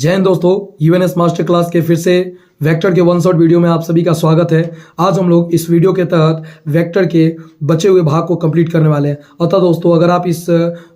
जय हिंद दोस्तों, यूएनएस master class के फिर से वेक्टर के वन शॉट वीडियो में आप सभी का स्वागत है। आज हम लोग इस वीडियो के तहत वेक्टर के बचे हुए भाग को कंप्लीट करने वाले हैं। अतः दोस्तों, अगर आप इस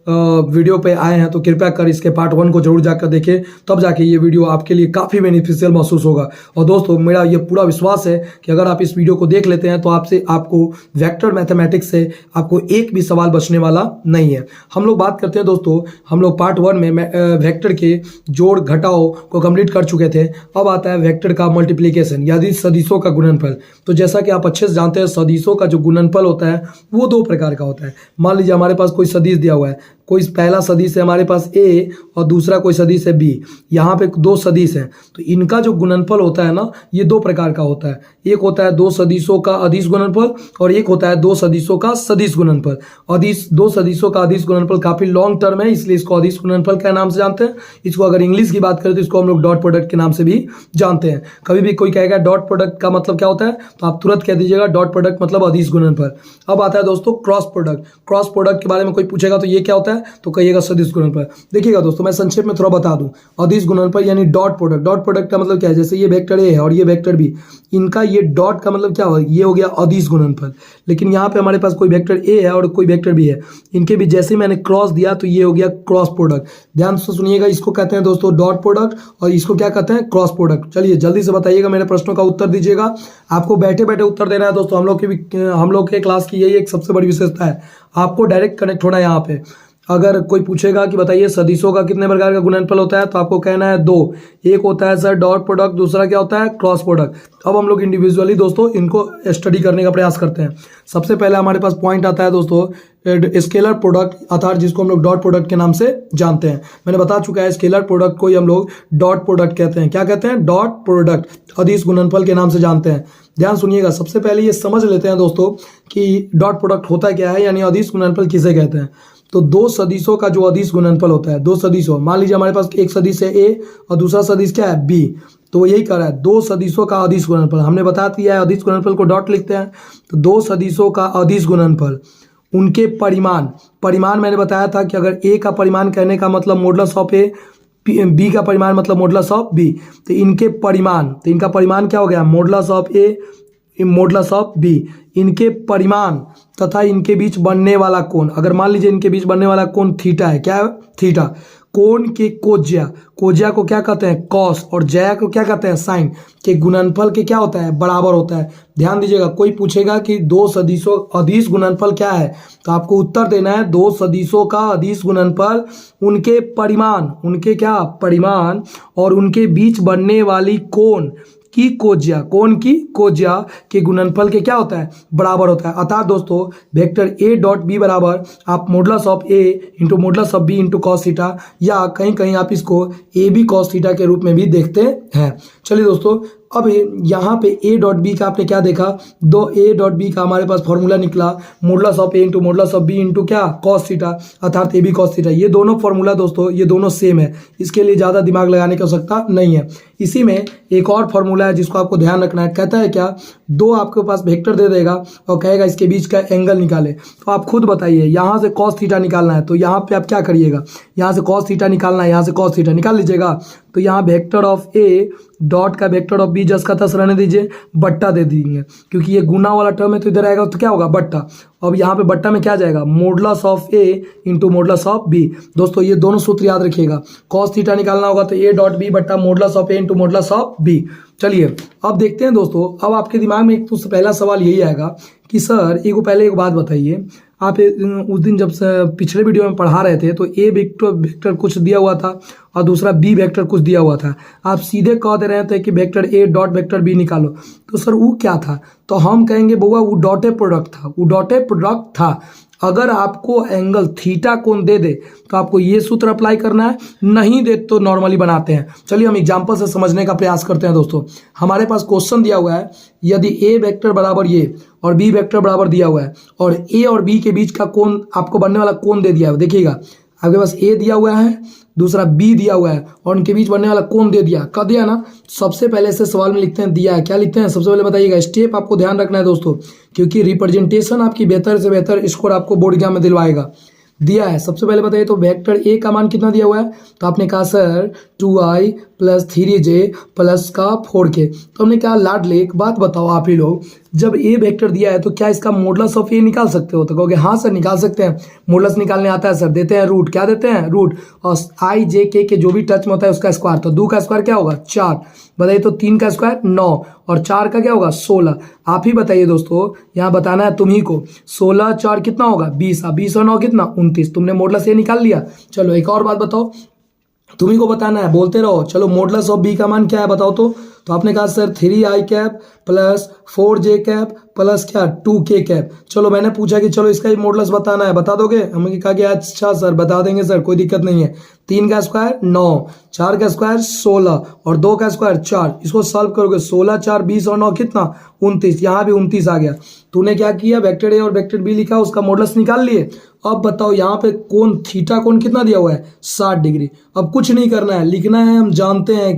वीडियो पे आए हैं तो कृपया कर इसके पार्ट 1 को जरूर जाकर देखें, तब जाके ये वीडियो आपके लिए काफ़ी बेनिफिशियल महसूस होगा। और दोस्तों, मेरा ये पूरा विश्वास है कि अगर आप इस वीडियो को देख लेते हैं तो आपको वेक्टर मैथमेटिक्स से आपको एक भी सवाल बचने वाला नहीं है। हम लोग बात करते हैं दोस्तों, हम लोग पार्ट 1 में वेक्टर के जोड़ घटाव को कंप्लीट कर चुके थे। अब आता है वेक्टर का मल्टीप्लिकेशन, यानी सदिशों का गुणनफल। तो जैसा कि आप अच्छे से जानते हैं, सदिशों का जो गुणनफल होता है वो दो प्रकार का होता है। मान लीजिए हमारे पास कोई सदिश दिया हुआ है, कोई पहला सदिश है हमारे पास ए और दूसरा कोई सदिश है बी। यहाँ पे दो सदिश हैं, तो इनका जो गुणनफल होता है ना, ये दो प्रकार का होता है। एक होता है दो सदिशों का अदिश गुणनफल और एक होता है दो सदिशों का सदिश गुणनफल। दो सदिशों का अदिश गुणनफल काफी लॉन्ग टर्म है, इसलिए इसको अदिश गुणनफल के नाम से जानते हैं। इसको अगर इंग्लिश की बात करें तो इसको हम लोग डॉट प्रोडक्ट के नाम से भी जानते हैं। कभी भी कोई कहेगा डॉट प्रोडक्ट का मतलब क्या होता है, तो आप तुरंत कह दीजिएगा डॉट प्रोडक्ट मतलब अदिश गुणनफल। अब आता है दोस्तों क्रॉस प्रोडक्ट। क्रॉस प्रोडक्ट के बारे में कोई पूछेगा तो ये क्या होता है, तो कहिएगा सदिश गुणनफल। देखिएगा दोस्तों, मैं संक्षेप में थोड़ा बता दूं। अदिश गुणनफल यानी डॉट प्रोडक्ट। डॉट प्रोडक्ट का मतलब क्या है, जैसे ये वेक्टर ए है और ये वेक्टर बी, इनका ये डॉट का मतलब क्या हो, ये हो गया अदिश गुणनफल। लेकिन यहाँ पे हमारे पास कोई वेक्टर ए है और कोई वेक्टर बी है, इनके भी जैसे मैंने क्रॉस दिया तो ये हो गया क्रॉस प्रोडक्ट। ध्यान से सुनिएगा, इसको कहते हैं दोस्तों डॉट प्रोडक्ट और इसको क्या कहते हैं, क्रॉस प्रोडक्ट। चलिए जल्दी से बताइएगा, मेरे प्रश्नों का उत्तर दीजिएगा। आपको बैठे बैठे उत्तर देना है दोस्तों। हम लोग के क्लास की यही एक सबसे बड़ी विशेषता है, आपको डायरेक्ट कनेक्ट होना है यहाँ पे। अगर कोई पूछेगा कि बताइए सदिशों का कितने प्रकार का गुणनफल होता है, तो आपको कहना है दो। एक होता है सर डॉट प्रोडक्ट, दूसरा क्या होता है क्रॉस प्रोडक्ट। अब हम लोग इंडिविजुअली दोस्तों इनको स्टडी करने का प्रयास करते हैं। सबसे पहले हमारे पास पॉइंट आता है दोस्तों स्केलर प्रोडक्ट, अर्थात जिसको हम लोग डॉट प्रोडक्ट के नाम से जानते हैं। मैंने बता चुका है, स्केलर प्रोडक्ट को ही हम लोग डॉट प्रोडक्ट कहते हैं। क्या कहते हैं, डॉट प्रोडक्ट, अदिश गुणनफल के नाम से जानते हैं। ध्यान सुनिएगा, सबसे पहले ये समझ लेते हैं दोस्तों कि डॉट प्रोडक्ट होता क्या है, यानी अदिश गुणनफल किसे कहते हैं। तो दो सदिशों का जो अदिश गुणनफल होता है, दो सदिशों, मान लीजिए हमारे पास एक सदिश है ए और दूसरा सदिश क्या है बी, तो यही कर रहा है दो सदिशों का अदिश गुणनफल। हमने बता दिया है अदिश गुणनफल को डॉट लिखते हैं। तो दो सदिशों का अदिश गुणनफल, उनके परिमाण मैंने बताया था कि अगर ए का परिमाण कहने का मतलब मॉडुलस ऑफ ए, बी का परिमाण मतलब मॉडुलस ऑफ बी। तो इनके परिमाण, तो इनका परिमाण क्या हो गया, modulus of A modulus of B. इनके परिमाण तथा इनके बीच बनने वाला कोण, अगर मान लीजिए इनके बीच बनने वाला कोण थीटा है, क्या है थीटा। कोण के कोज्या को क्या कहते हैं कॉस, और ज्या को क्या कहते हैं साइन, के गुणनफल के क्या होता है, बराबर होता है। ध्यान दीजिएगा, कोई पूछेगा कि दो सदिशों अदिश गुणनफल क्या है, तो आपको उत्तर देना है दो सदिशों का अदिश गुणनफल उनके परिमाण, उनके क्या परिमाण और उनके बीच बनने वाली कोण की कोज्या, कोण की कोज्या के गुणनफल के क्या होता है, बराबर होता है। अर्थात दोस्तों वेक्टर ए डॉट बी बराबर आप modulus of A into modulus of B into cos theta, या कहीं कहीं आप इसको ए बी कॉस थीटा के रूप में भी देखते हैं। चलिए दोस्तों, अब यहाँ पे ए डॉट बी का आपने क्या देखा, दो ए डॉट बी का हमारे पास फॉर्मूला निकला modulus of A into modulus of B into क्या कॉस थीटा, अर्थात ए बी कॉस थीटा। ये दोनों फॉर्मूला दोस्तों, ये दोनों सेम है, इसके लिए ज़्यादा दिमाग लगाने की आवश्यकता नहीं है। इसी में एक और फॉर्मूला है जिसको आपको ध्यान रखना है। कहता है क्या, दो आपके पास वेक्टर दे देगा और कहेगा इसके बीच का एंगल निकाले। तो आप खुद बताइए, यहाँ से कॉस थीटा निकालना है तो यहाँ पे आप क्या करिएगा, यहाँ से कॉस थीटा निकालना है, यहाँ से कॉस थीटा निकाल लीजिएगा। तो यहाँ वेक्टर ऑफ ए डॉट का वेक्टर ऑफ बी जस का तस रहने दीजिए, बट्टा दे देंगे, क्योंकि ये गुना वाला टर्म है तो इधर आएगा तो क्या होगा बट्टा। अब यहाँ पे बट्टा में क्या जाएगा, modulus of A into modulus of B. दोस्तों ये दोनों सूत्र याद रखिएगा, कॉस थीटा निकालना होगा तो ए डॉट बी बट्टा modulus of A into modulus of B. चलिए अब देखते हैं दोस्तों, अब आपके दिमाग में एक तो पहला सवाल यही आएगा कि सर एक बात बताइए, आप उस दिन जब पिछले वीडियो में पढ़ा रहे थे तो ए वेक्टर कुछ दिया हुआ था और दूसरा बी वेक्टर कुछ दिया हुआ था, आप सीधे कह दे रहे थे कि vector A dot vector B निकालो। तो सर वो क्या था, तो हम कहेंगे बउआ वो डॉटेड प्रोडक्ट था। अगर आपको एंगल थीटा कोण दे दे तो आपको ये सूत्र अप्लाई करना है, नहीं दे तो नॉर्मली बनाते हैं। चलिए हम एग्जांपल से समझने का प्रयास करते हैं दोस्तों। हमारे पास क्वेश्चन दिया हुआ है, यदि ए वेक्टर बराबर ये और बी वेक्टर बराबर दिया हुआ है और ए और बी के बीच का कोण आपको बनने वाला कोण दे दिया है। देखिएगा आपके पास ए दिया हुआ है, दूसरा बी दिया हुआ है और उनके बीच बनने वाला कोण दे दिया, कर दिया ना। सबसे पहले से सवाल में लिखते हैं दिया है, क्या लिखते हैं सबसे पहले बताइएगा। स्टेप आपको ध्यान रखना है दोस्तों, क्योंकि रिप्रेजेंटेशन आपकी बेहतर से बेहतर स्कोर आपको बोर्ड एग्जाम में दिलवाएगा। दिया है सबसे पहले बताइए तो वेक्टर ए का मान कितना दिया हुआ है, तो आपने कहा sir 2i plus 3j plus का 4k। तो हमने क्या लाड ले, एक बात बताओ आप ही लोग, जब ए वेक्टर दिया है तो क्या इसका मॉडुलस ऑफ ए निकाल सकते हो? तो कहोगे हाँ सर निकाल सकते हैं, मॉडुलस निकालने आता है सर। देते हैं रूट, क्या देते हैं? रूट, और आई जे के जो भी टच में होता है उसका स्क्वायर। तो 2 का स्क्वायर क्या होगा? 4। बताइए तो 3 का स्क्वायर 9 और 4 का क्या होगा? 16। आप ही बताइए दोस्तों, यहाँ बताना है तुम्ही को। 16 4 कितना होगा? 20। 20 और 9 कितना? 29। तुमने मॉडुलस ए निकाल लिया। चलो एक और बात बताओ, तुम्ही को बताना है, बोलते रहो। चलो मॉडुलस ऑफ बी का मान क्या है बताओ तो आपने कहा sir 3i cap plus 4j cap plus क्या 2k कैप। चलो मैंने पूछा कि चलो इसका ही मॉडुलस बताना है, बता दोगे? हमने कहा कि अच्छा सर बता देंगे सर, कोई दिक्कत नहीं है। 3 का स्क्वायर 9, 4 का स्क्वायर 16 और 2 का स्क्वायर 4। इसको सॉल्व करोगे 16 4 20 और 9 कितना? 29। यहाँ भी 29 आ गया। तूने क्या किया? वेक्टर ए और वेक्टर बी लिखा, उसका मॉडुलस निकाल लिए। अब बताओ यहाँ पे कोण थीटा कोण कितना दिया हुआ है? 60 डिग्री। अब कुछ नहीं करना है, लिखना है हम जानते हैं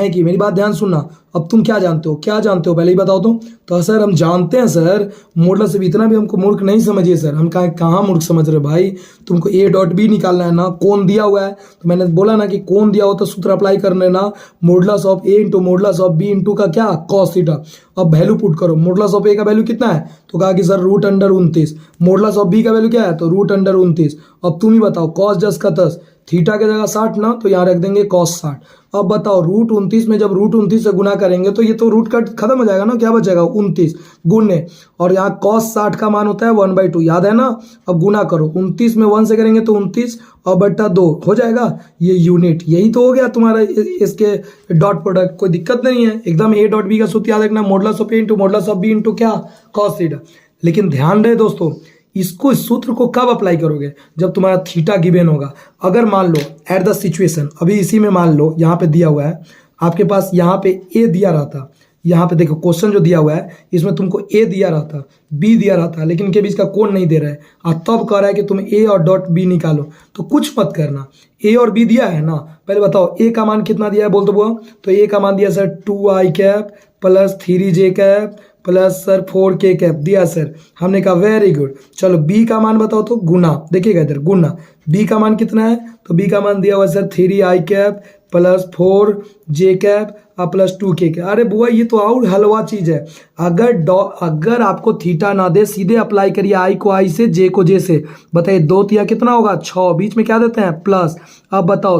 कि मेरी बात ध्यान सुनना। अब तुम क्या जानते हो? क्या जानते हो पहले ही बताओ तो सर हम जानते हैं सर, मॉडुलस से इतना भी हमको मूर्ख नहीं समझिए सर। हम कहाँ मूर्ख समझ रहे भाई, तुमको ए डॉट बी निकालना है ना, कोण दिया हुआ है। तो मैंने बोला ना कि कोण दिया हो तो सूत्र अप्लाई करने ना, modulus of A into modulus of B into का क्या? Cos theta. अब वैल्यू पुट करो, मॉडुलस ऑफ ए का वैल्यू कितना है? तो कहा कि सर √29। मॉडुलस ऑफ बी का वैल्यू क्या है? तो √29। अब तुम ही बताओ, कॉस 10 का 10, थीटा के जगह 60 ना, तो यहाँ रख देंगे कॉस 60। अब बताओ √29 में जब √29 से गुना करेंगे तो ये तो रूट कट खत्म हो जाएगा ना, क्या बचेगा? 29 गुने, और यहाँ कॉस 60 का मान होता है 1/2, याद है ना? अब गुना करो, 29 में 1 से करेंगे तो 29 और बट्टा 2 हो जाएगा, ये यूनिट। यही तो हो गया तुम्हारा इसके डॉट प्रोडक्ट। कोई दिक्कत नहीं है, एकदम ए डॉट बी का सूत्र याद रखना, modulus of A into modulus of B into क्या? Cos theta. लेकिन ध्यान रहे दोस्तों, इसको इस सूत्र को कब अप्लाई करोगे? जब तुम्हारा थीटा गिवन होगा। अगर मान लो एट द सिचुएशन, अभी इसी में मान लो यहाँ पे दिया हुआ है आपके पास, यहाँ पे ए दिया रहता, यहाँ पे देखो क्वेश्चन जो दिया हुआ है इसमें तुमको ए दिया रहता, बी दिया रहता, लेकिन इनके बीच का कोण नहीं दे रहा है, और तब कह रहा है कि तुम ए और डॉट बी निकालो। तो कुछ मत करना, ए और बी दिया है ना, पहले बताओ ए का मान कितना दिया है बोल दो बुआ। तो ए का मान दिया sir 2i cap plus 3j cap plus sir 4k cap दिया सर। हमने कहा वेरी गुड। चलो बी का मान बताओ तो, गुना, देखिएगा इधर गुना, बी का मान कितना है? तो बी का मान दिया हुआ sir 3i cap plus 4j cap plus 2k cap. अरे बुआ ये तो और हलवा चीज है। अगर आपको थीटा ना दे, सीधे अप्लाई करिए आई को आई से, जे को जे से। बताइए 2 तिया कितना होगा? 6, बीच में क्या देते हैं? प्लस। अब बताओ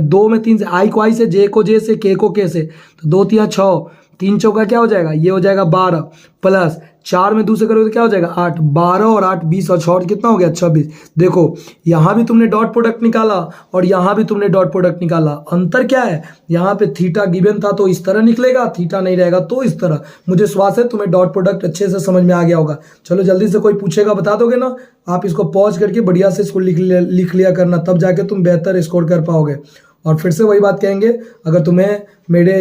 2 में 3 से, आई को आई से, जे को जे से, के को के से, तो 2 तिया 6, 3 चौका क्या हो जाएगा? ये हो जाएगा 12 प्लस 4 में 2 से करोगे तो क्या हो जाएगा? 8। 12 और 8 20 और 6 कितना हो गया? 26। देखो यहाँ भी तुमने डॉट प्रोडक्ट निकाला और यहाँ भी तुमने डॉट प्रोडक्ट निकाला। अंतर क्या है? यहाँ पे थीटा गिवन था तो इस तरह निकलेगा, थीटा नहीं रहेगा तो इस तरह। मुझे विश्वास है तुम्हें डॉट प्रोडक्ट अच्छे से समझ में आ गया होगा। चलो जल्दी से, कोई पूछेगा बता दोगे ना? आप इसको पॉज करके बढ़िया से इसको लिख लिया करना, तब जाके तुम बेहतर स्कोर कर पाओगे। और फिर से वही बात कहेंगे, अगर तुम्हें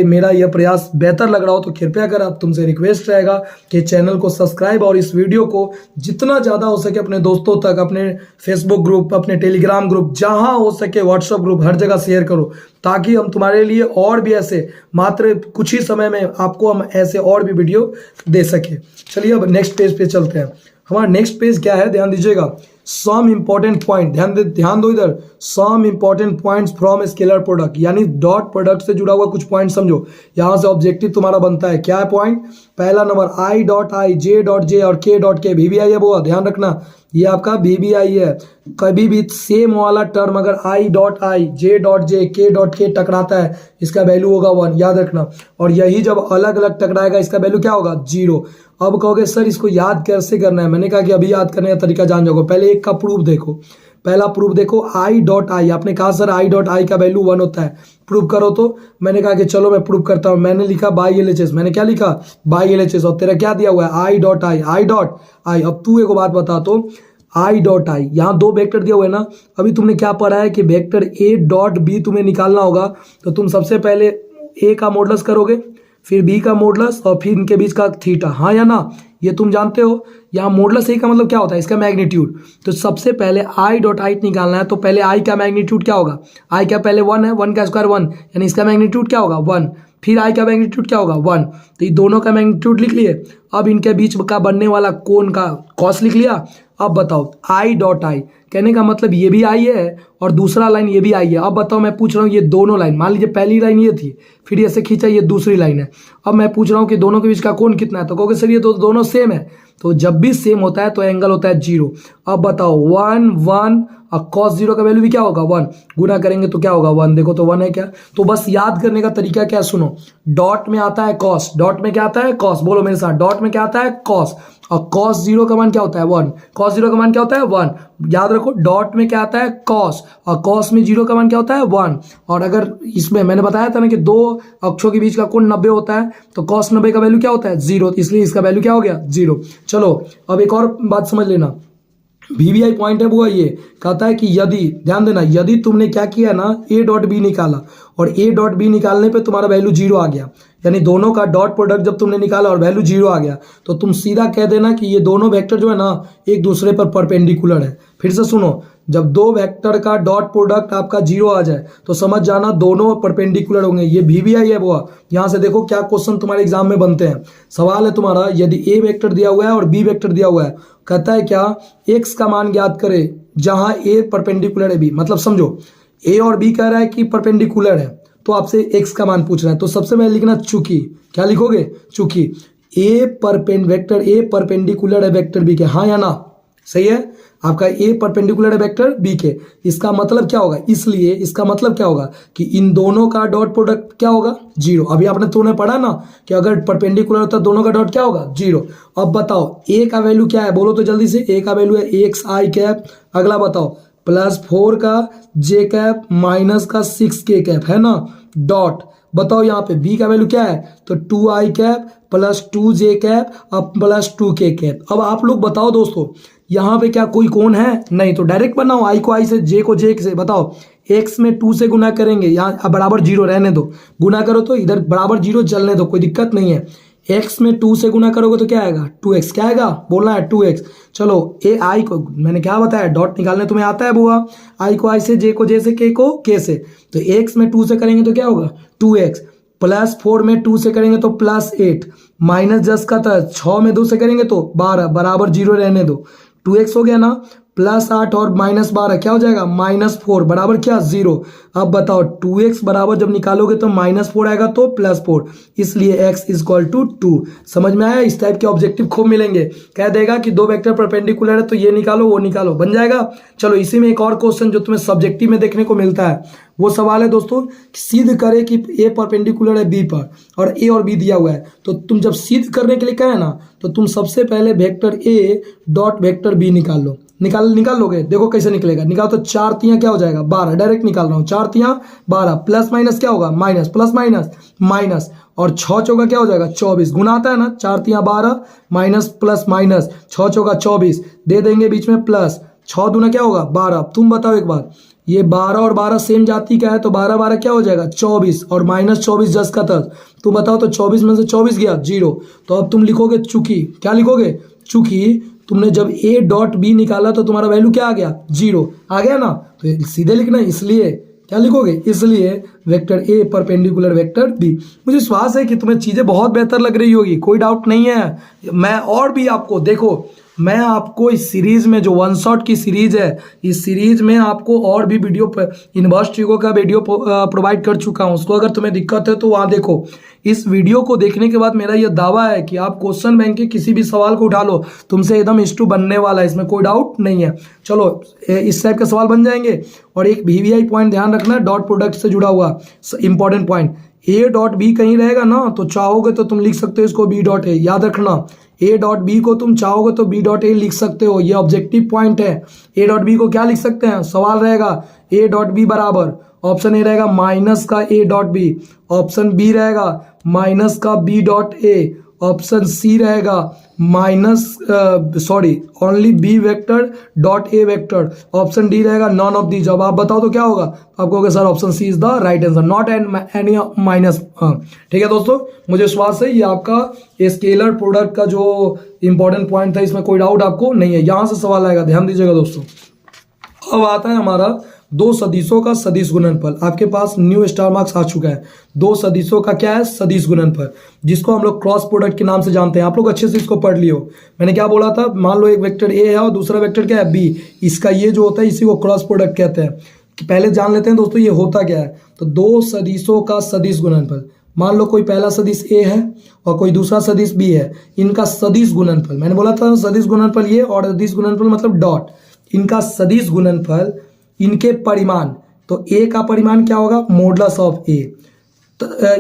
मेरा यह प्रयास बेहतर लग रहा हो तो कृपया कर आप तुमसे रिक्वेस्ट रहेगा कि चैनल को सब्सक्राइब और इस वीडियो को जितना ज़्यादा हो सके अपने दोस्तों तक, अपने फेसबुक ग्रुप, अपने टेलीग्राम ग्रुप, जहां हो सके व्हाट्सएप ग्रुप, हर जगह शेयर करो, ताकि हम तुम्हारे लिए और भी ऐसे मात्र कुछ ही समय में आपको हम ऐसे और भी वीडियो दे सके। चलिए अब नेक्स्ट पेज पे चलते हैं। हमारा नेक्स्ट पेज क्या है, ध्यान दीजिएगा। सम इंपॉर्टेंट पॉइंट, ध्यान दो इधर। Some important points from scalar product, यानी डॉट प्रोडक्ट से जुड़ा हुआ कुछ पॉइंट समझो। यहां से ऑब्जेक्टिव तुम्हारा बनता है। क्या है पॉइंट? पहला number I dot I, J dot J और के डॉट के, VBI है वो, ध्यान रखना ये आपका VBI है। कभी भी सेम वाला टर्म अगर I dot I, J dot J, के डॉट के टकराता है, इसका वैल्यू होगा 1, याद रखना। और यही जब अलग अलग टकराएगा इसका वैल्यू क्या होगा? 0। अब कहोगे सर इसको याद कैसे करना है? मैंने कहा कि अभी याद करने का तरीका जान जाओगे। पहले एक का प्रूफ देखो, पहला प्रूफ देखो, आई डॉट आई। आपने कहा सर आई डॉट आई का वैल्यू 1 होता है, प्रूफ करो। तो मैंने कहा कि चलो मैं प्रूफ करता हूं। मैंने लिखा बाई LHS, मैंने क्या लिखा? By LHS। और तेरा क्या दिया हुआ है? I dot I, I dot I. अब तू एक बात बता, तो आई डॉट आई, यहाँ 2 वेक्टर दिया हुआ है ना। अभी तुमने क्या पढ़ा है कि वेक्टर ए डॉट बी तुम्हें निकालना होगा, तो तुम सबसे पहले ए का मॉडुलस करोगे, फिर बी का मॉडुलस और फिर इनके बीच का थीटा, हाँ या ना? ये तुम जानते हो। यहाँ मॉडुलस ए का मतलब क्या होता है? इसका मैग्नीट्यूड। तो सबसे पहले आई डॉट आई निकालना है, तो पहले आई का मैग्नीट्यूड क्या होगा? आई का पहले 1 है, 1 का स्क्वायर 1, यानी इसका मैग्नीट्यूड क्या होगा? 1। फिर आई का मैग्नीट्यूड क्या होगा? 1। तो ये दोनों का मैग्नीट्यूड लिख लिए। अब इनके बीच का बनने वाला कोण का कॉस लिख लिया। अब बताओ आई डॉट आई, कहने का मतलब ये भी आई है और दूसरा लाइन ये भी आई है। अब बताओ मैं पूछ रहा हूँ ये दोनों लाइन, मान लीजिए पहली लाइन ये थी, फिर ये से खींचा ये दूसरी लाइन है। अब मैं पूछ रहा हूँ कि दोनों के बीच का कोण कितना है, तो कहोगे सर ये तो दोनों सेम है। तो जब भी सेम होता है तो एंगल होता है 0। अब बताओ 1 1 और cos 0 का वैल्यू भी क्या होगा 1, गुना करेंगे तो क्या होगा 1, देखो तो 1 है क्या। तो बस याद करने का तरीका क्या है, सुनो, डॉट में आता है cos, डॉट में क्या आता है cos, बोलो मेरे साथ, डॉट में क्या आता है cos, और cos 0 का मान क्या होता है 1, cos 0 का मान क्या होता है 1, याद रखो डॉट में क्या आता है cos, और cos में 0 का मान क्या होता है 1। और अगर इसमें मैंने बताया था ना कि दो अक्षों के बीच का कोण 90 होता है, तो cos 90 का वैल्यू क्या होता है 0, इसलिए इसका वैल्यू क्या हो गया 0। चलो अब एक और बात समझ लेना, वीवीआई पॉइंट है वो ये कहता है कि यदि, ध्यान देना, यदि तुमने क्या किया ना ए डॉट बी निकाला और ए डॉट बी निकालने पे तुम्हारा वैल्यू 0 आ गया, यानी दोनों का डॉट प्रोडक्ट जब तुमने निकाला और वैल्यू 0 आ गया, तो तुम सीधा कह देना कि ये दोनों वेक्टर जो है ना एक दूसरे पर परपेंडिकुलर है। फिर से सुनो, जब दो वेक्टर का डॉट प्रोडक्ट आपका 0 आ जाए तो समझ जाना दोनों परपेंडिकुलर होंगे। ये वीवीआई है वो। यहाँ से देखो क्या क्वेश्चन तुम्हारे एग्जाम में बनते हैं। सवाल है तुम्हारा, यदि ए वेक्टर दिया हुआ है और बी वेक्टर दिया हुआ है, कहता है क्या एक्स का मान ज्ञात करे जहां ए परपेंडिकुलर है बी, मतलब समझो ए और बी कह रहा है कि परपेंडिकुलर है, तो आपसे एक्स का मान पूछ रहा है। तो सबसे पहले लिखना चूंकि, क्या लिखोगे चूंकि ए परपेंडिकुलर है वेक्टर बी के, हाँ या ना, सही है, आपका ए परपेंडिकुलर है वेक्टर बी के। इसका मतलब क्या होगा, इसलिए इसका मतलब क्या होगा कि इन दोनों का डॉट प्रोडक्ट क्या होगा 0। अभी आपने तूने पढ़ा ना कि अगर परपेंडिकुलर होता है दोनों का डॉट क्या होगा 0। अब बताओ ए का वैल्यू क्या है, बोलो तो जल्दी से, ए का वैल्यू है एक्स आई कैप, अगला बताओ +4 का जे कैप माइनस का 6 के कैप, है ना, डॉट बताओ यहाँ पे बी का वैल्यू क्या है, तो 2i कैप +2j कैप अब +2 के कैप। अब आप लोग बताओ दोस्तों यहाँ पे क्या कोई कोण है, नहीं, तो डायरेक्ट बनाओ, आई को आई से, जे को जे से, बताओ एक्स में 2 से गुना करेंगे, यहाँ अब बराबर 0 रहने दो, गुना करो तो इधर बराबर 0 चलने दो, कोई दिक्कत नहीं है। एक्स में 2 से गुना करोगे तो क्या आएगा 2x, क्या आएगा बोलना है 2x। चलो ए आई को मैंने क्या बताया, डॉट निकालने तुम्हें आता है बुआ, आई को आई से, जे को जे से, के को के से, तो एक्स में 2 से करेंगे तो क्या होगा 2x, +4 में 2 से करेंगे तो +8, माइनस 10 का था 6 में 2 से करेंगे तो 12, बराबर 0 रहने दो, 2x हो गया ना, +8 और -12 क्या हो जाएगा -4, बराबर क्या 0। अब बताओ 2x बराबर जब निकालोगे तो -4 आएगा तो +4, इसलिए x = 2। समझ में आया, इस टाइप के ऑब्जेक्टिव खूब मिलेंगे, कह देगा कि दो वेक्टर परपेंडिकुलर है तो ये निकालो वो निकालो, बन जाएगा। चलो इसी में एक और क्वेश्चन जो तुम्हें सब्जेक्टिव में देखने को मिलता है, वो सवाल है दोस्तों, सिद्ध करे कि ए परपेंडिकुलर है बी पर और ए और बी दिया हुआ है, तो तुम जब सिद्ध करने के लिए कहे ना, तो तुम सबसे पहले vector A dot vector B निकाल लो, निकाल लोगे, देखो कैसे निकलेगा, निकालो तो 4 तियां क्या हो जाएगा 12, डायरेक्ट निकाल रहा हूँ, 4 तियां 12, प्लस माइनस क्या होगा माइनस, प्लस माइनस माइनस, और 6 चौका क्या हो जाएगा 24, गुना आता है ना, 4 तियां 12 माइनस प्लस माइनस, 6 चौका 24, दे देंगे बीच में प्लस, 6 दूना क्या होगा 12। तुम बताओ एक बार, ये 12 और 12 सेम जाति का है, तो 12 12 क्या हो जाएगा 24, और -24 10 का 10, तुम बताओ तो 24 में से 24 गया 0। तो अब तुम लिखोगे चूंकि, क्या लिखोगे चूंकि तुमने जब ए डॉट बी निकाला तो तुम्हारा वैल्यू क्या आ गया 0 आ गया ना, तो सीधे लिखना, इसलिए क्या लिखोगे, इसलिए vector A perpendicular vector B. मुझे विश्वास है कि तुम्हें चीज़ें बहुत बेहतर लग रही होगी, कोई डाउट नहीं है। मैं और भी आपको, देखो मैं आपको इस सीरीज में जो वन शॉट की सीरीज है, इस सीरीज में आपको और भी वीडियो इनवर्स ट्रिगो का वीडियो प्रोवाइड कर चुका हूं, उसको अगर तुम्हें दिक्कत है तो वहाँ देखो। इस वीडियो को देखने के बाद मेरा यह दावा है कि आप क्वेश्चन बैंक के किसी भी सवाल को उठा लो, तुमसे एकदम इंस्टू बनने वाला है, इसमें कोई डाउट नहीं है। चलो इस टाइप के सवाल बन जाएंगे। और एक वीवीआई पॉइंट ध्यान रखना, डॉट प्रोडक्ट से जुड़ा हुआ important point, A dot B कहीं रहेगा ना तो चाहोगे तो तुम लिख सकते हो इसको बी डॉट ए, याद रखना ए डॉट बी को तुम चाहोगे तो बी डॉट ए लिख सकते हो, ये ऑब्जेक्टिव पॉइंट है। ए डॉट बी को क्या लिख सकते हैं, सवाल रहेगा ए डॉट बी बराबर, ऑप्शन ए रहेगा माइनस का A dot B, option B रहेगा माइनस का B dot A, option C रहेगा only B vector dot A vector, option D रहेगा नॉन ऑफ दी। जब आप बताओ तो क्या होगा, आप कहोगे sir option C is the right answer, not any minus. ठीक है दोस्तों, मुझे विश्वास है ये आपका स्केलर प्रोडक्ट का जो इंपॉर्टेंट पॉइंट था इसमें कोई डाउट आपको नहीं है, यहां से सवाल आएगा, ध्यान दीजिएगा दोस्तों। अब आता है हमारा दो सदिशों का सदिश गुणनफल। आपके पास न्यू स्टार मार्क्स आ चुका है। दो सदिशों का क्या है? सदिश गुणनफल, जिसको हम लोग क्रॉस प्रोडक्ट के नाम से जानते हैं। आप लोग अच्छे से इसको पढ़ लियो। मैंने क्या बोला था? मान लो एक वेक्टर ए है और दूसरा वेक्टर क्या है? बी। इसका ये जो होता है इसी को क्रॉस प्रोडक्ट कहते हैं। पहले जान लेते हैं दोस्तों ये होता क्या है। तो दो सदिशों का सदिश गुणनफल, मान लो कोई पहला सदिश ए है और कोई दूसरा सदिश बी है, इनका सदिश गुणनफल, मैंने बोला था सदिश गुणनफल ये, और सदिश गुणनफल मतलब डॉट, इनका सदिश गुणनफल, इनके परिमाण, तो ए का परिमाण क्या होगा? मॉडुलस ऑफ ए,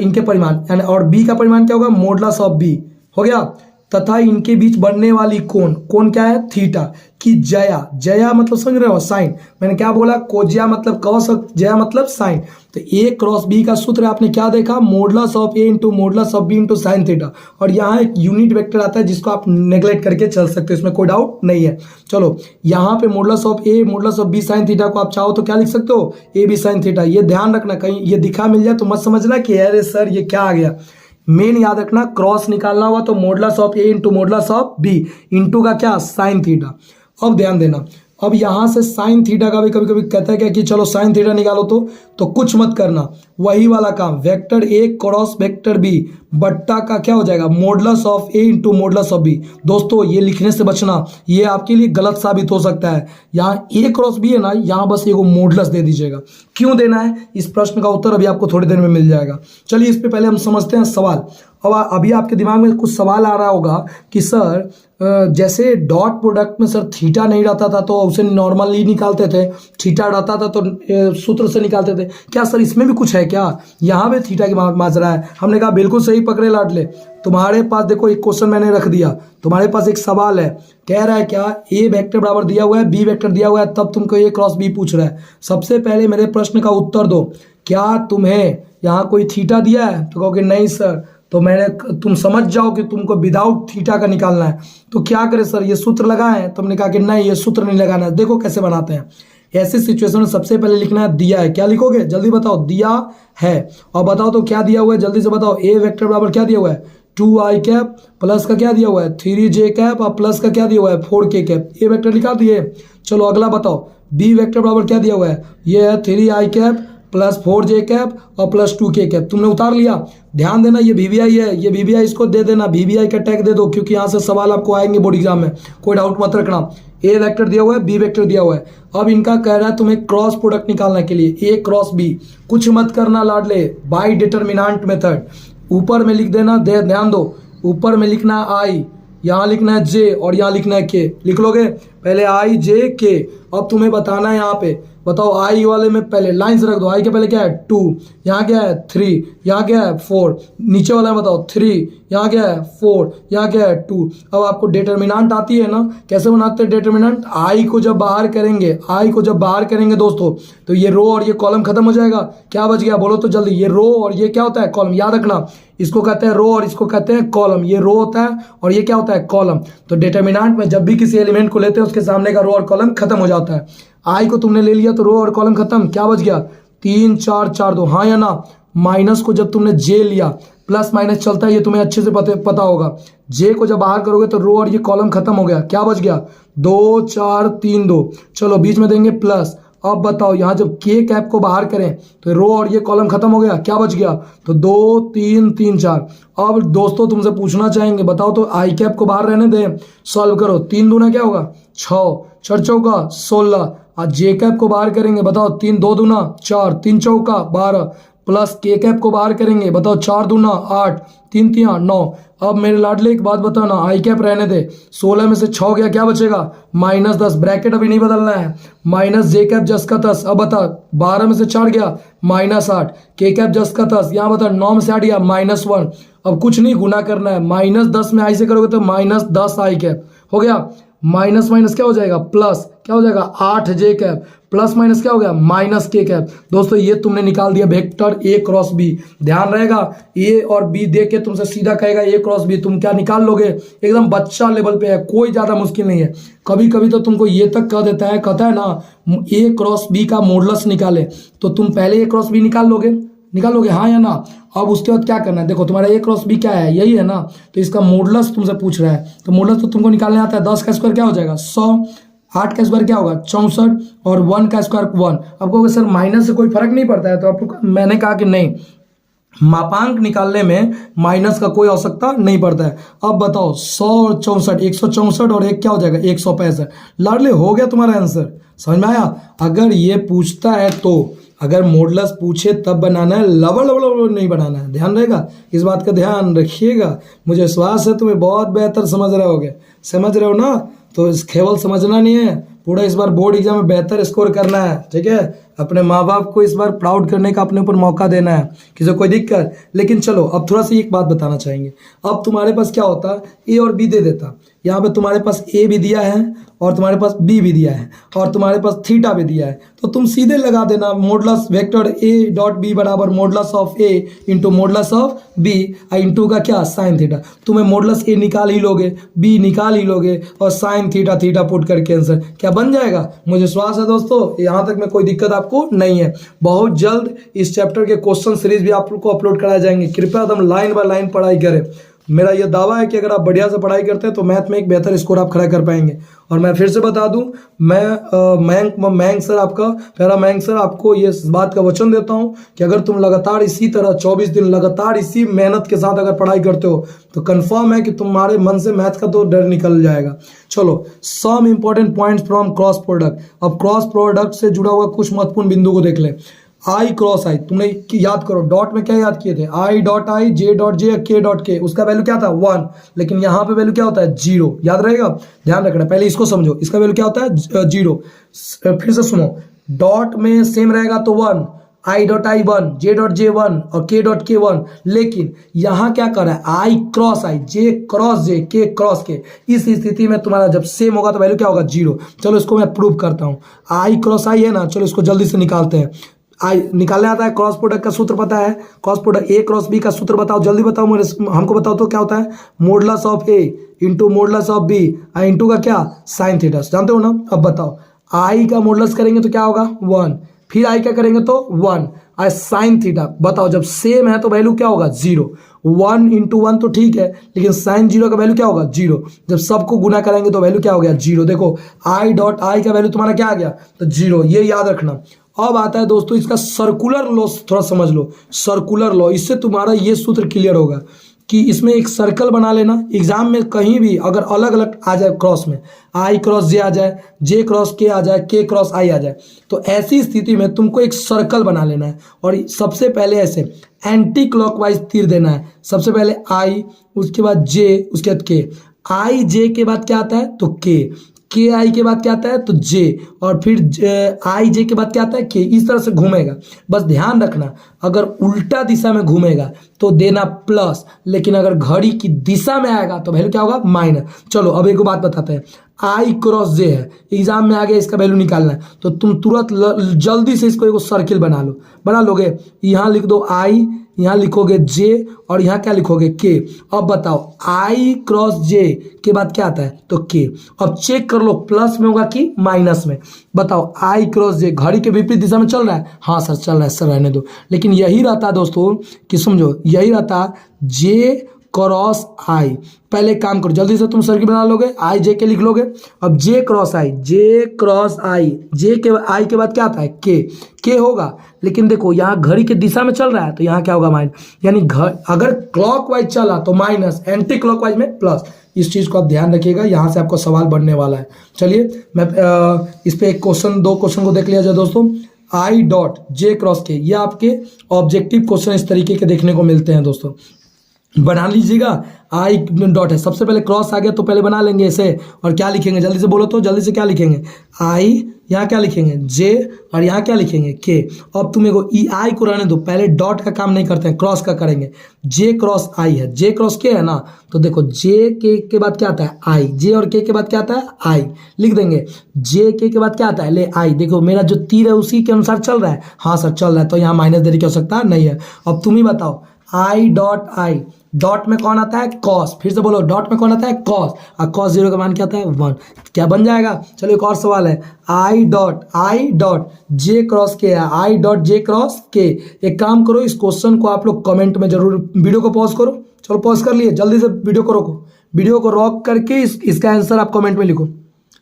इनके परिमाण, और बी का परिमाण क्या होगा? मॉडुलस ऑफ बी, हो गया। तथा इनके बीच बनने वाली कोण, कोण क्या है? थीटा की जया, जया मतलब समझ रहे हो? साइन। मैंने क्या बोला? कोज्या मतलब कॉस, जया मतलब साइन। तो ए क्रॉस बी का सूत्र आपने क्या देखा? Modulus of A into modulus of B into sine theta. और यहाँ एक यूनिट वेक्टर आता है जिसको आप नेग्लेक्ट करके चल सकते हो, इसमें कोई डाउट नहीं है। चलो यहाँ पे modulus of A modulus of B sine theta को आप चाहो तो क्या लिख सकते हो? A B sine theta. ये ध्यान रखना, कहीं ये दिखा मिल जाए तो मत समझना कि अरे सर ये क्या आ गया। मेन याद रखना, क्रॉस निकालना हुआ तो modulus of A into modulus of B into का क्या? Sine theta. अब ध्यान देना, अब यहां से साइन थीटा का भी कभी कभी कहता है क्या कि चलो साइन थीटा निकालो, तो कुछ मत करना, वही वाला काम, vector A cross vector B बट्टा का क्या हो जाएगा? Modulus of A into modulus of B. दोस्तों ये लिखने से बचना, ये आपके लिए गलत साबित हो सकता है। यहाँ ए क्रॉस बी है ना, यहाँ बस एगो मॉडुलस दे दीजिएगा। क्यों देना है? इस प्रश्न का उत्तर अभी आपको थोड़ी देर में मिल जाएगा। चलिए इस पे पहले हम समझते हैं सवाल। अब अभी आपके दिमाग में कुछ सवाल आ रहा होगा कि सर जैसे डॉट प्रोडक्ट में सर थीटा नहीं रहता था तो उसे नॉर्मली निकालते थे, थीटा रहता था तो सूत्र से निकालते थे, क्या सर इसमें भी कुछ है क्या? यहाँ पे थीटा की माजरा है। हमने कहा बिल्कुल सही पकड़े लाडले। तुम्हारे पास देखो एक क्वेश्चन मैंने रख दिया, तुम्हारे पास एक सवाल है, कह रहा है क्या? ए वेक्टर बराबर दिया हुआ है, बी वेक्टर दिया हुआ है, तब तुमको ए क्रॉस बी पूछ रहा है। सबसे पहले मेरे प्रश्न का उत्तर दो, क्या तुम्हें यहाँ कोई थीटा दिया है? तो कहोगे नहीं सर, तो तुम समझ जाओ कि तुमको विदाउट थीटा का निकालना है। तो क्या करे सर, ये सूत्र लगाए? तो हमने कहा कि नहीं, ये सूत्र नहीं लगाना है। देखो कैसे बनाते हैं। ऐसे सिचुएशन में सबसे पहले लिखना है दिया है। क्या लिखोगे? जल्दी बताओ। दिया है, और बताओ तो क्या दिया हुआ है, जल्दी से बताओ। ए वेक्टर बराबर क्या दिया हुआ है? 2i कैप प्लस का क्या दिया हुआ है? 3j कैप, और प्लस का क्या दिया हुआ है? 4k cap. ए वेक्टर लिखा दिए। चलो अगला बताओ, बी वेक्टर बराबर क्या दिया हुआ है? ये है 3i cap plus 4j cap और प्लस 2k कैप। तुमने उतार लिया। ध्यान देना ये VBI है, ये VBI इसको दे देना, VBI का टैग दे दो, क्योंकि यहाँ से सवाल आपको आएंगे बोर्ड एग्जाम में, कोई डाउट मत रखना। ए वेक्टर दिया हुआ है, बी वेक्टर दिया हुआ है। अब इनका कह रहा है तुम्हें क्रॉस प्रोडक्ट निकालने के लिए, ए क्रॉस बी। कुछ मत करना लाडले, बाय डिटरमिनेंट मेथड। ऊपर में लिख देना, ध्यान दो, ऊपर में लिखना आई, यहाँ लिखना है जे, और यहाँ लिखना है के। लिख लोगे? पहले आई जे के। अब तुम्हें बताना है यहाँ पे, बताओ आई वाले में पहले लाइन से रख दो। आई के पहले क्या है? 2, यहाँ क्या है? 3, यहाँ क्या है? 4, नीचे वाला में बताओ 3, यहाँ क्या है? 4, यहाँ क्या है? 2। अब आपको डिटरमिनेंट आती है ना, कैसे बनाते हैं डिटरमिनेंट? आई को जब बाहर करेंगे, आई को जब बाहर करेंगे दोस्तों, तो ये रो और ये कॉलम खत्म हो जाएगा। क्या बच गया? बोलो तो जल्दी। ये रो और ये क्या होता है? कॉलम। याद रखना, इसको कहते हैं रो और इसको कहते हैं कॉलम। ये रो होता है और ये क्या होता है? कॉलम। तो डिटरमिनेंट में जब भी किसी एलिमेंट को लेते हैं उसके सामने का रो और कॉलम खत्म हो जाता है। आई को तुमने ले लिया तो रो और कॉलम खत्म। क्या बच गया? 3 4 4 2, हाँ या ना? माइनस को जब तुमने जे लिया, प्लस माइनस चलता है, ये तुम्हें अच्छे से पता होगा। जे को जब बाहर करोगे तो रो और ये कॉलम खत्म हो गया। क्या बच गया? 2 4 3 2। चलो बीच में देंगे प्लस। अब बताओ यहाँ जब के कैप को बाहर करें तो रो और ये कॉलम खत्म हो गया। क्या बच गया? तो 2 3 3 4। अब दोस्तों तुमसे पूछना चाहेंगे, बताओ तो आई कैप को बाहर रहने दें, सॉल्व करो। 3 दूना क्या होगा? 6, 4 चौका 16, और जे कैप को बाहर करेंगे, बताओ 3 2 दूना 4, 3 चौका 12, प्लस के कैप को बाहर करेंगे, बताओ 4 दूना 8, 3 3 9। अब मेरे लाडले एक बात बताओ ना, आई कैप रहने दे, 16 में से 6 गया, क्या बचेगा? -10। ब्रैकेट अभी नहीं बदलना है, माइनस जे कैप जस का 10। अब बता 12 में से 4 गया -8, के कैप जस का 10। यहाँ बता 9 में से 8 गया -1। अब कुछ नहीं गुना करना है, -10 में आई से करोगे तो -10 आई कैप हो गया। माइनस माइनस क्या हो जाएगा? प्लस। क्या हो जाएगा? 8 जे कैप, प्लस माइनस क्या हो गया? माइनस के कैप। दोस्तों ये तुमने निकाल दिया वेक्टर ए क्रॉस बी। ध्यान रहेगा, ए और बी देख के तुमसे सीधा कहेगा ए क्रॉस बी, तुम क्या निकाल लोगे? एकदम बच्चा लेवल पे है, कोई ज्यादा मुश्किल नहीं है। कभी कभी तो तुमको ये तक कह देता है, कहता है ना ए क्रॉस बी का मॉडुलस निकाले, तो तुम पहले ए क्रॉस बी निकाल लोगे, हाँ या ना? अब उसके बाद क्या करना है? देखो तुम्हारा ए क्रॉस बी क्या है? यही है ना, तो इसका मॉडुलस तुमसे पूछ रहा है, तो मॉडुलस तो तुमको निकालने आता है। 10 का स्क्वायर क्या हो जाएगा? 100। 8 का स्क्वायर क्या होगा 64 और 1 का स्क्वायर 1। अब कहोगे सर माइनस से कोई फर्क नहीं पड़ता है, तो आपको मैंने कहा कि नहीं, मापांक निकालने में माइनस का कोई आवश्यकता नहीं पड़ता है। अब बताओ 100 और 64, 164 और एक क्या हो जाएगा 165। लाडले हो गया तुम्हारा आंसर, समझ में आया। अगर ये पूछता है तो, अगर मॉडुलस पूछे तब बनाना है, लवर लवर नहीं बनाना है, ध्यान रहेगा, इस बात का ध्यान रखिएगा। मुझे विश्वास है तुम्हें बहुत बेहतर समझ रहे होगे, समझ रहे हो ना। तो इस केवल समझना नहीं है, पूरा इस बार बोर्ड एग्जाम में बेहतर स्कोर करना है, ठीक है। अपने माँ बाप को इस बार प्राउड करने का अपने ऊपर मौका देना है, किसी को कोई दिक्कत। लेकिन चलो अब थोड़ा सा एक बात बताना चाहेंगे। अब तुम्हारे पास क्या होता, ए और बी दे देता, यहाँ पे तुम्हारे पास ए भी दिया है और तुम्हारे पास बी भी दिया है और तुम्हारे पास थीटा भी दिया है, तो तुम सीधे लगा देना modulus vector A dot B बराबर modulus of A into modulus of B into का क्या साइन थीटा। तुम्हें मॉडुलस ए निकाल ही लोगे, बी निकाल ही लोगे और साइन थीटा थीटा पुट करके आंसर क्या बन जाएगा। मुझे विश्वास है दोस्तों, यहाँ तक में कोई दिक्कत आपको नहीं है। बहुत जल्द इस चैप्टर के क्वेश्चन सीरीज भी आप लोग को अपलोड कराए जाएंगे, कृपया एकदम लाइन बाय लाइन पढ़ाई करें। मेरा यह दावा है कि अगर आप बढ़िया से पढ़ाई करते हैं तो मैथ में एक बेहतर स्कोर आप खड़ा कर पाएंगे। और मैं फिर से बता दूं, मैं मयंक सर आपका प्यारा मयंक सर आपको ये बात का वचन देता हूं कि अगर तुम लगातार इसी तरह 24 दिन लगातार इसी मेहनत के साथ अगर पढ़ाई करते हो तो कंफर्म है कि तुम्हारे मन से मैथ का तो डर निकल जाएगा। चलो, some important points from cross product. अब क्रॉस प्रोडक्ट से जुड़ा हुआ कुछ महत्वपूर्ण बिंदु को देख ले। आई क्रॉस आई, तुमने याद करो डॉट में क्या याद किए थे, I dot I, J dot J, के डॉट के, उसका वैल्यू क्या था 1, लेकिन यहाँ पे वैल्यू क्या होता है 0, याद रहेगा, ध्यान रखना। पहले इसको समझो, इसका वैल्यू क्या होता है 0। फिर से सुनो, डॉट में सेम रहेगा तो 1, I dot I 1, J dot J 1 और के डॉट के 1, लेकिन यहाँ क्या कर रहा है आई क्रॉस आई, जे क्रॉस जे, के क्रॉस के। इस स्थिति में तुम्हारा जब सेम होगा तो वैल्यू क्या होगा 0। चलो इसको मैं प्रूव करता हूँ। आई क्रॉस आई है ना, चलो इसको जल्दी से निकालते हैं। आई निकालने आता है, क्रॉस प्रोडक्ट का सूत्र पता है, cross product A cross B का सूत्र बताओ, जल्दी बताओ मेरे, हमको बताओ तो क्या होता है modulus of A into modulus of B into का क्या साइन थीटा, जानते हो ना। अब बताओ आई का मॉडुलस करेंगे तो क्या होगा 1, फिर आई का करेंगे तो 1 और साइन थीटा, बताओ जब सेम है तो वैल्यू क्या होगा 0। 1 इंटू 1 तो ठीक है, लेकिन साइन 0 का वैल्यू क्या होगा 0। जब सबको गुना करेंगे तो वैल्यू क्या हो गया 0। देखो आई डॉट आई का वैल्यू तुम्हारा क्या आ गया तो 0, ये याद रखना। अब आता है दोस्तों इसका सर्कुलर लॉ, थोड़ा समझ लो सर्कुलर लॉ, इससे तुम्हारा ये सूत्र क्लियर होगा कि इसमें एक सर्कल बना लेना। एग्जाम में कहीं भी अगर अलग अलग आ जाए क्रॉस में, आई क्रॉस जे आ जाए, जे क्रॉस के आ जाए, के क्रॉस आई आ जाए, तो ऐसी स्थिति में तुमको एक सर्कल बना लेना है और सबसे पहले ऐसे एंटी क्लॉकवाइज तीर देना है। सबसे पहले आई, उसके बाद जे, उसके बाद के, आई जे के बाद क्या आता है तो के आई के बाद क्या आता है तो जे, और फिर आई जे के बाद क्या आता है के। इस तरह से घूमेगा, बस ध्यान रखना अगर उल्टा दिशा में घूमेगा तो देना प्लस, लेकिन अगर घड़ी की दिशा में आएगा तो वैल्यू क्या होगा माइनस। चलो अब एक बात बताते हैं, आई क्रॉस जे है, एग्जाम में आ गया इसका वैल्यू निकालना है तो तुम तुरंत जल्दी से इसको एक सर्किल बना लोगे। यहाँ लिख दो आई, यहाँ लिखोगे जे और यहाँ क्या लिखोगे के। अब बताओ आई क्रॉस जे के बाद क्या आता है तो के। अब चेक कर लो प्लस में होगा कि माइनस में, बताओ आई क्रॉस जे घड़ी के विपरीत दिशा में चल रहा है, हाँ सर चल रहा है, सर रहने दो। लेकिन यही रहता दोस्तों कि समझो, यही रहता जे क्रॉस आई। पहले काम करो जल्दी से, तुम सर्किल बना लोगे, आई जे के लिख लोगे। अब जे क्रॉस आई, जे क्रॉस आई, जे के आई के बाद क्या आता है के होगा, लेकिन देखो यहाँ घड़ी के दिशा में चल रहा है तो यहाँ क्या होगा माइनस, यानी अगर क्लॉकवाइज चला तो माइनस, एंटी क्लॉकवाइज में प्लस। इस चीज को आप ध्यान रखिएगा, यहाँ से आपको सवाल बनने वाला है। चलिए मैं इस पे एक क्वेश्चन, 2 क्वेश्चन को देख लिया जाए दोस्तों। आई डॉट जे क्रॉस के, ये आपके ऑब्जेक्टिव क्वेश्चन इस तरीके के देखने को मिलते हैं दोस्तों, बना लीजिएगा। आई डॉट है, सबसे पहले क्रॉस आ गया तो पहले बना लेंगे इसे, और क्या लिखेंगे जल्दी से बोलो तो, जल्दी से क्या लिखेंगे आई, यहाँ क्या लिखेंगे जे और यहाँ क्या लिखेंगे के। अब तुम ई आई को रहने दो, पहले डॉट का काम नहीं करते हैं, क्रॉस का करेंगे। जे क्रॉस आई है, जे क्रॉस के है ना, तो देखो जे के बाद क्या आता है आई, जे और के बाद क्या आता है आई, लिख देंगे। जे के बाद क्या आता है ले आई, देखो मेरा जो तीर है उसी के अनुसार चल रहा है, हाँ सर चल रहा है, तो यहाँ माइनस देने की आवश्यकता नहीं है। अब तुम ही बताओ आई डॉट आई, डॉट में कौन आता है कॉस, फिर से बोलो डॉट में कौन आता है कॉस, और कॉस 0 का मान क्या आता है 1, क्या बन जाएगा। चलो एक और सवाल है, आई डॉट जे क्रॉस के है, आई डॉट जे क्रॉस के। एक काम करो, इस क्वेश्चन को आप लोग कमेंट में जरूर, वीडियो को पॉज करो, चलो पॉज कर लिए, जल्दी से वीडियो को रोको, वीडियो को रोक करके इसका आंसर आप कमेंट में लिखो,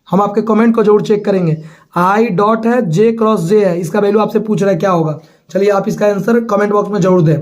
हम आपके कमेंट को जरूर चेक करेंगे। आई डॉट है, जे क्रॉस जे है, इसका वैल्यू आपसे पूछ रहा है क्या होगा। चलिए आप इसका आंसर कमेंट बॉक्स में जरूर दें।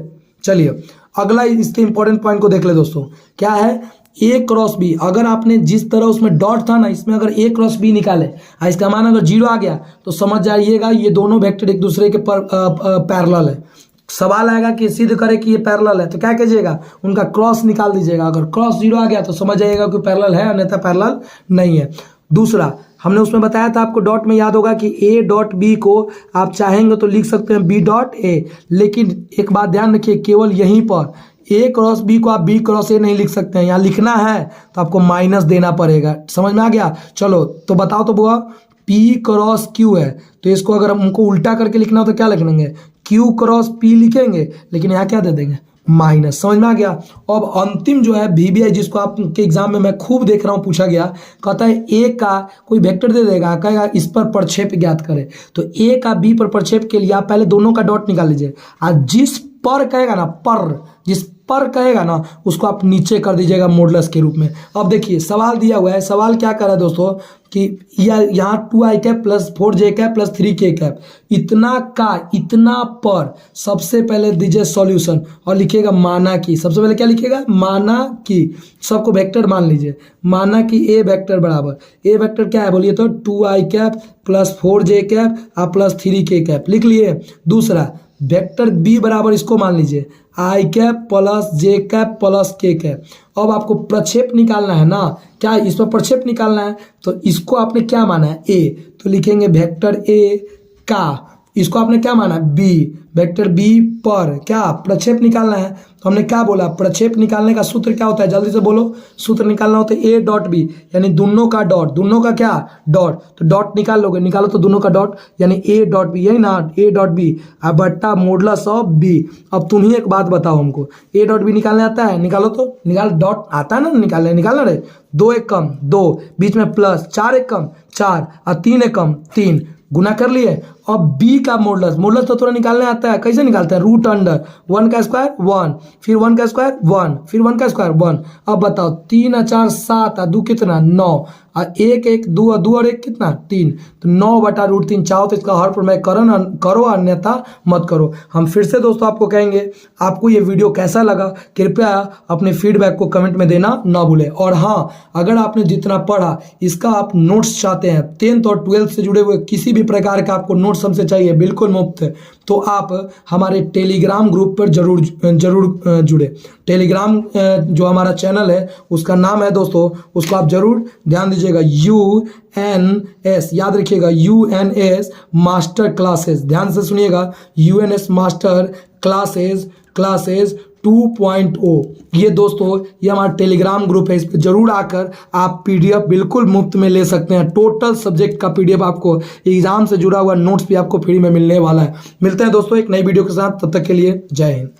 चलिए अगला इसके इंपॉर्टेंट पॉइंट को देख ले दोस्तों, क्या है ए क्रॉस बी। अगर आपने जिस तरह उसमें डॉट था ना, इसमें अगर ए क्रॉस बी निकाले, इसका मान अगर 0 आ गया तो समझ जाइएगा ये दोनों वेक्टर एक दूसरे के पैरेलल है। सवाल आएगा कि सिद्ध करे कि ये पैरेलल है, तो क्या कीजिएगा, उनका क्रॉस निकाल दीजिएगा। अगर क्रॉस 0 आ गया तो समझ जाइएगा कि पैरेलल है, अन्यथा पैरेलल नहीं है। दूसरा हमने उसमें बताया था आपको, डॉट में याद होगा कि ए डॉट बी को आप चाहेंगे तो लिख सकते हैं बी डॉट ए, लेकिन एक बात ध्यान रखिए, केवल यहीं पर ए क्रॉस बी को आप बी क्रॉस ए नहीं लिख सकते हैं। यहाँ लिखना है तो आपको माइनस देना पड़ेगा। समझ में आ गया। चलो तो बताओ तो बुआ, पी क्रॉस क्यू है, तो इसको अगर हमको उल्टा करके लिखना हो तो क्या लिख लेंगे, क्यू क्रॉस पी लिखेंगे, लेकिन यहाँ क्या दे देंगे, माइनस। समझ में आ गया। अब अंतिम जो है VBI, जिसको आपके एग्जाम में मैं खूब देख रहा हूँ पूछा गया, कहता है ए का कोई वेक्टर दे देगा, कहेगा इस पर प्रक्षेप ज्ञात करे। तो ए का बी पर प्रक्षेप के लिए आप पहले दोनों का डॉट निकाल लीजिए, और जिस पर कहेगा ना, जिस पर कहेगा ना उसको आप नीचे कर दीजिएगा मॉडुलस के रूप में। अब देखिए सवाल दिया हुआ है, सवाल क्या कर रहा है दोस्तों कि यहाँ 2i cap plus 4j cap plus 3k cap, इतना का इतना पर सबसे पहले दीजिए सॉल्यूशन और लिखिएगा माना कि, सबसे पहले क्या लिखिएगा, माना कि, सबको वेक्टर मान लीजिए, माना कि ए वेक्टर बराबर, ए वेक्टर क्या है बोलिए तो 2i cap plus 4j cap और प्लस 3k कैप लिख लिए। दूसरा वेक्टर बी बराबर इसको मान लीजिए, आई कैप प्लस जे कैप प्लस के कैप। अब आपको प्रक्षेप निकालना है ना, क्या इस पर प्रक्षेप निकालना है, तो इसको आपने क्या माना है ए, तो लिखेंगे वेक्टर ए का, इसको आपने क्या माना बी, वेक्टर बी पर क्या प्रक्षेप निकालना है। तो हमने क्या बोला, प्रक्षेप निकालने का सूत्र क्या होता है, जल्दी से बोलो, सूत्र निकालना होता है ए डॉट बी, यानी दोनों का डॉट, दोनों का क्या डॉट, तो डॉट निकाल लोगे, निकालो तो दोनों का डॉट, यानी ए डॉट बी, यही ना ए डॉट बी बट्टा मॉडुलस ऑफ बी। अब तुम ही एक बात बताओ हमको, ए डॉट बी निकालने आता है, निकालो तो, निकाल, डॉट आता है ना निकालना रे, 2 एक कम 2, बीच में प्लस, 4 एक कम 4 और 3 एक कम 3, गुना कर लिए। अब बी का मॉडुलस तो थोड़ा निकालने आता है, कैसे निकालते हैं, रूट अंडर 1 का स्क्वायर 1, फिर 1 का स्क्वायर 1, फिर 1 का स्क्वायर 1। अब बताओ 3 और 4 7 और 2 कितना 9 और 1 1 2 और 2 और 1 कितना 3, तो 9 बटा रूट 3। चाहो तो इसका हर प्रमेय करो अन्यथा मत करो। हम फिर से दोस्तों आपको कहेंगे, आपको ये वीडियो कैसा लगा कृपया अपने फीडबैक को कमेंट में देना ना भूलें। और हाँ, अगर आपने जितना पढ़ा इसका आप नोट्स चाहते हैं, 10th और 12th से जुड़े हुए किसी भी प्रकार का आपको नोट्स हमसे चाहिए, बिल्कुल मुफ्त है, तो आप हमारे टेलीग्राम ग्रुप पर जरूर जुड़े। टेलीग्राम जो हमारा चैनल है उसका नाम है दोस्तों, उसको आप जरूर ध्यान दीजिएगा, UNS, याद रखिएगा UNS मास्टर क्लासेस, ध्यान से सुनिएगा, UNS मास्टर क्लासेस 2.0। ये दोस्तों ये हमारा टेलीग्राम ग्रुप है, इस पर जरूर आकर आप PDF बिल्कुल मुफ्त में ले सकते हैं। टोटल सब्जेक्ट का PDF आपको, एग्जाम से जुड़ा हुआ नोट्स भी आपको फ्री में मिलने वाला है। मिलते हैं दोस्तों एक नई वीडियो के साथ, तब तक के लिए जय हिंद।